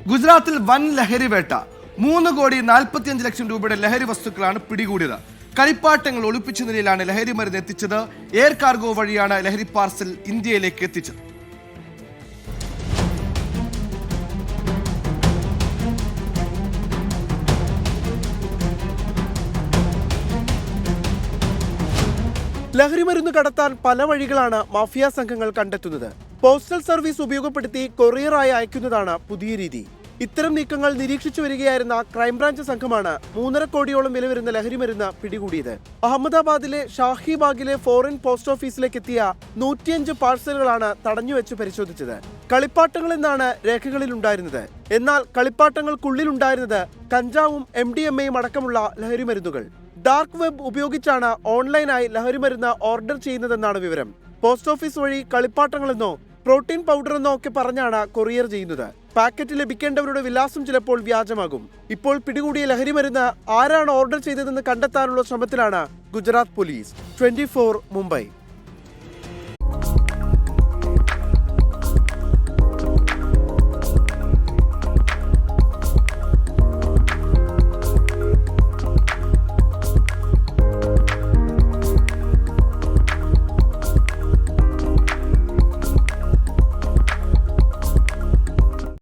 ഗുജറാത്തിൽ വൻ ലഹരി വേട്ട. 3,45,00,000 രൂപയുടെ ലഹരി വസ്തുക്കളാണ് പിടികൂടിയത്. കളിപ്പാട്ടങ്ങൾ ഒളിപ്പിച്ച നിലയിലാണ് ലഹരി മരുന്ന് എത്തിച്ചത്. എയർ കാർഗോ വഴിയാണ് ലഹരി പാർസൽ ഇന്ത്യയിലേക്ക് എത്തിച്ചത്. ലഹരി മരുന്ന് കടത്താൻ പല വഴികളാണ് മാഫിയ സംഘങ്ങൾ കണ്ടെത്തുന്നത്. പോസ്റ്റൽ സർവീസ് ഉപയോഗപ്പെടുത്തി കൊറിയറായി അയക്കുന്നതാണ് പുതിയ രീതി. ഇത്തരം നീക്കങ്ങൾ നിരീക്ഷിച്ചു വരികയായിരുന്ന ക്രൈംബ്രാഞ്ച് സംഘമാണ് 3.5 കോടിയോളം വില വരുന്ന ലഹരി മരുന്ന് പിടികൂടിയത്. അഹമ്മദാബാദിലെ ഷാഹിബാഗിലെ ഫോറിൻ പോസ്റ്റ് ഓഫീസിലേക്ക് എത്തിയ 105 പാഴ്സലുകളാണ് തടഞ്ഞുവെച്ച് പരിശോധിച്ചത്. കളിപ്പാട്ടങ്ങൾ എന്നാണ് രേഖകളിൽ ഉണ്ടായിരുന്നത്. എന്നാൽ കളിപ്പാട്ടങ്ങൾക്കുള്ളിലുണ്ടായിരുന്നത് കഞ്ചാവും MDMAയും അടക്കമുള്ള ലഹരി മരുന്നുകൾ. ഡാർക്ക് വെബ് ഉപയോഗിച്ചാണ് ഓൺലൈനായി ലഹരി മരുന്ന് ഓർഡർ ചെയ്യുന്നതെന്നാണ് വിവരം. പോസ്റ്റ് ഓഫീസ് വഴി കളിപ്പാട്ടങ്ങളെന്നോ പ്രോട്ടീൻ പൗഡറെന്നോ ഒക്കെ പറഞ്ഞാണ് കൊറിയർ ചെയ്യുന്നത്. പാക്കറ്റ് ലഭിക്കേണ്ടവരുടെ വിലാസം ചിലപ്പോൾ വ്യാജമാകും. ഇപ്പോൾ പിടികൂടിയ ലഹരി മരുന്ന് ആരാണ് ഓർഡർ ചെയ്തതെന്ന് കണ്ടെത്താനുള്ള ശ്രമത്തിലാണ് ഗുജറാത്ത് പോലീസ്. 24 മുംബൈ.